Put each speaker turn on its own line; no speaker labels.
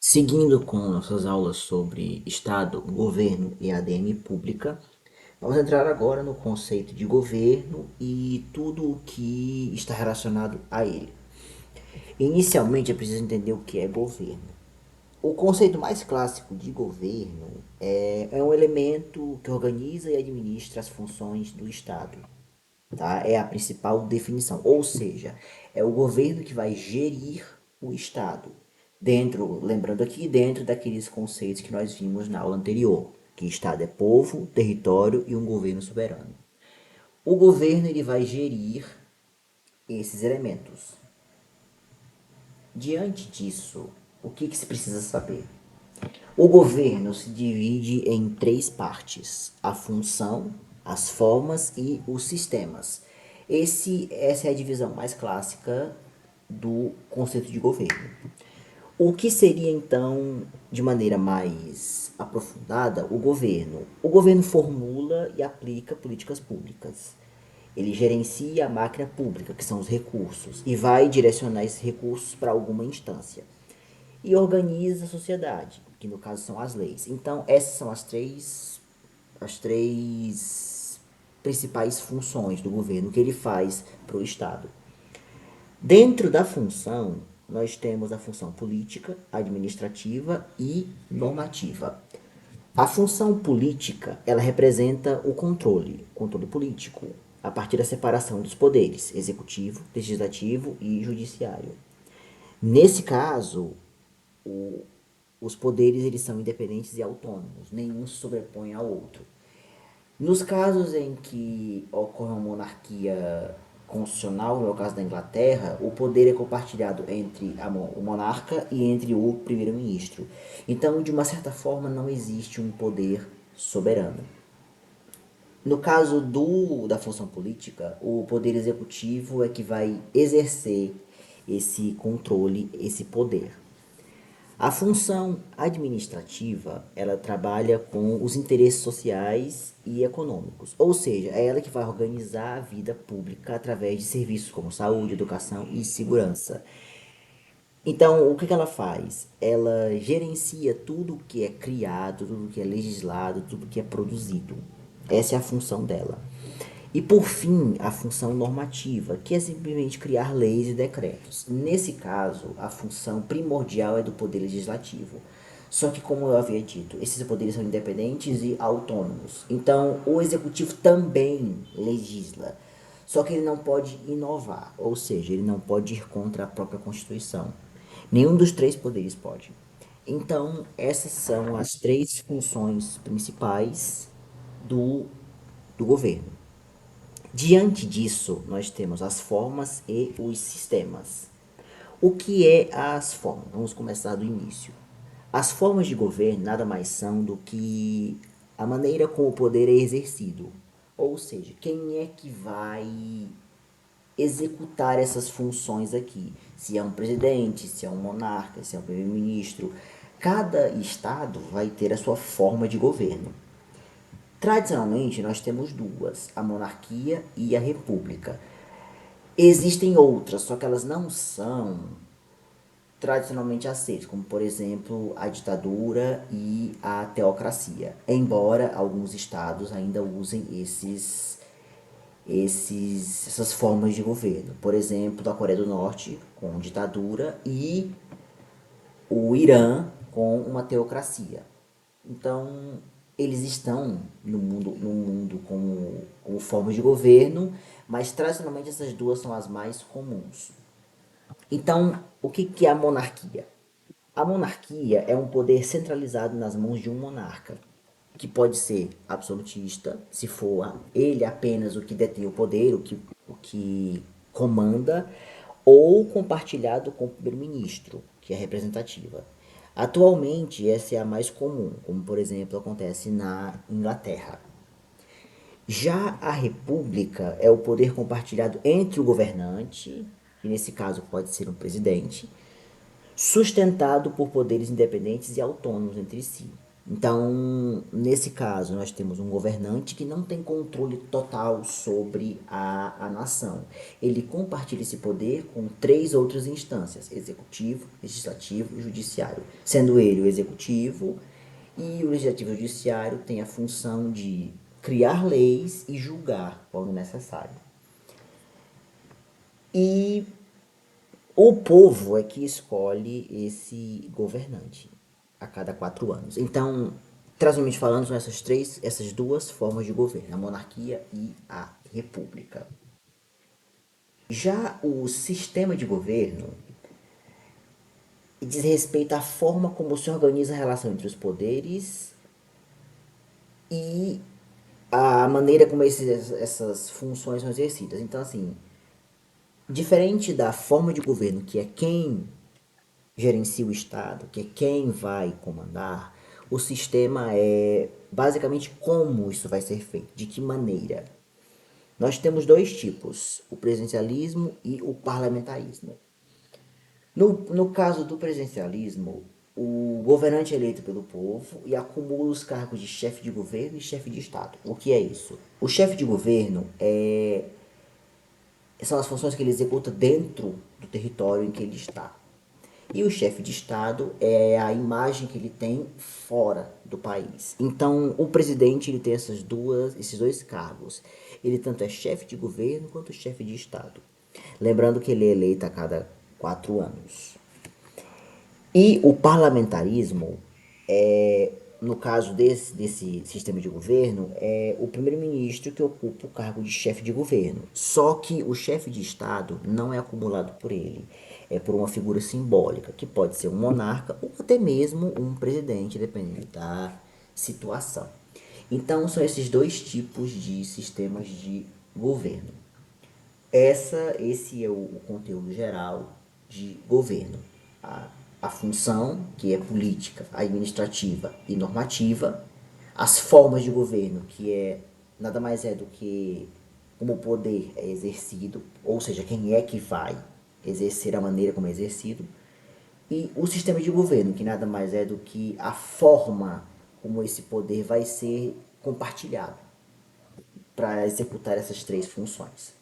Seguindo com nossas aulas sobre Estado, governo e ADM pública, vamos entrar agora no conceito de governo e tudo o que está relacionado a ele. Inicialmente é preciso entender o que é governo. O conceito mais clássico de governo é um elemento que organiza e administra as funções do Estado. Tá? É a principal definição. Ou seja, é o governo que vai gerir o Estado. Lembrando aqui, dentro daqueles conceitos que nós vimos na aula anterior, que Estado é povo, território e um governo soberano. O governo ele vai gerir esses elementos. Diante disso, o que se precisa saber? O governo se divide em três partes: a função, as formas e os sistemas. Essa é a divisão mais clássica do conceito de governo. O que seria então, de maneira mais aprofundada, o governo? O governo formula e aplica políticas públicas. Ele gerencia a máquina pública, que são os recursos, e vai direcionar esses recursos para alguma instância e organiza a sociedade, que no caso são as leis. Então, essas são as três principais funções do governo que ele faz para o Estado. Dentro da função, nós temos a função política, administrativa e normativa. A função política, ela representa o controle político, a partir da separação dos poderes, executivo, legislativo e judiciário. Nesse caso, os poderes eles são independentes e autônomos, nenhum se sobrepõe ao outro. Nos casos em que ocorre uma monarquia constitucional, no caso da Inglaterra, o poder é compartilhado entre o monarca e entre o primeiro-ministro. Então, de uma certa forma, não existe um poder soberano. No caso da função política, o poder executivo é que vai exercer esse controle, esse poder. A função administrativa, ela trabalha com os interesses sociais e econômicos, ou seja, é ela que vai organizar a vida pública através de serviços como saúde, educação e segurança. Então, o que ela faz? Ela gerencia tudo que é criado, tudo que é legislado, tudo que é produzido. Essa é a função dela. E por fim, a função normativa, que é simplesmente criar leis e decretos. Nesse caso, a função primordial é do poder legislativo. Só que, como eu havia dito, esses poderes são independentes e autônomos. Então, o executivo também legisla. Só que ele não pode inovar, ou seja, ele não pode ir contra a própria Constituição. Nenhum dos três poderes pode. Então, essas são as três funções principais do, do governo. Diante disso, nós temos as formas e os sistemas. O que é as formas? Vamos começar do início. As formas de governo nada mais são do que a maneira como o poder é exercido. Ou seja, quem é que vai executar essas funções aqui? Se é um presidente, se é um monarca, se é um primeiro-ministro. Cada estado vai ter a sua forma de governo. Tradicionalmente, nós temos duas, a monarquia e a república. Existem outras, só que elas não são tradicionalmente aceitas, como por exemplo a ditadura e a teocracia, embora alguns estados ainda usem essas formas de governo. Por exemplo, a Coreia do Norte com ditadura e o Irã com uma teocracia. Então, eles estão no mundo como formas de governo, mas tradicionalmente essas duas são as mais comuns. Então, o que é a monarquia? A monarquia é um poder centralizado nas mãos de um monarca, que pode ser absolutista, se for ele apenas o que detém o poder, o que comanda, ou compartilhado com o primeiro-ministro, que é representativa. Atualmente, essa é a mais comum, como por exemplo acontece na Inglaterra. Já a república é o poder compartilhado entre o governante, que nesse caso pode ser um presidente, sustentado por poderes independentes e autônomos entre si. Então, nesse caso, nós temos um governante que não tem controle total sobre a nação. Ele compartilha esse poder com três outras instâncias: executivo, legislativo e judiciário. Sendo ele o executivo, e o legislativo e o judiciário têm a função de criar leis e julgar quando necessário. E o povo é que escolhe esse governante a cada 4 anos. Então, tradicionalmente falando, são essas duas formas de governo, a monarquia e a república. Já o sistema de governo diz respeito à forma como se organiza a relação entre os poderes e a maneira como essas funções são exercidas. Então, assim, diferente da forma de governo, que é quem gerencia o Estado, que é quem vai comandar, o sistema é basicamente como isso vai ser feito, de que maneira. Nós temos dois tipos, o presidencialismo e o parlamentarismo. No caso do presidencialismo, o governante é eleito pelo povo e acumula os cargos de chefe de governo e chefe de Estado. O que é isso? O chefe de governo são as funções que ele executa dentro do território em que ele está. E o chefe de Estado é a imagem que ele tem fora do país. Então, o presidente ele tem esses dois cargos. Ele tanto é chefe de governo quanto chefe de Estado. Lembrando que ele é eleito a cada 4 anos. E o parlamentarismo, no caso desse sistema de governo, é o primeiro-ministro que ocupa o cargo de chefe de governo. Só que o chefe de Estado não é acumulado por ele, é por uma figura simbólica, que pode ser um monarca ou até mesmo um presidente, dependendo da situação. Então, são esses dois tipos de sistemas de governo. Esse é o conteúdo geral de governo. A, a função, que é política, administrativa e normativa. As formas de governo, que nada mais é do que como o poder é exercido, ou seja, quem é que vai exercer a maneira como é exercido. E o sistema de governo, que nada mais é do que a forma como esse poder vai ser compartilhado para executar essas três funções.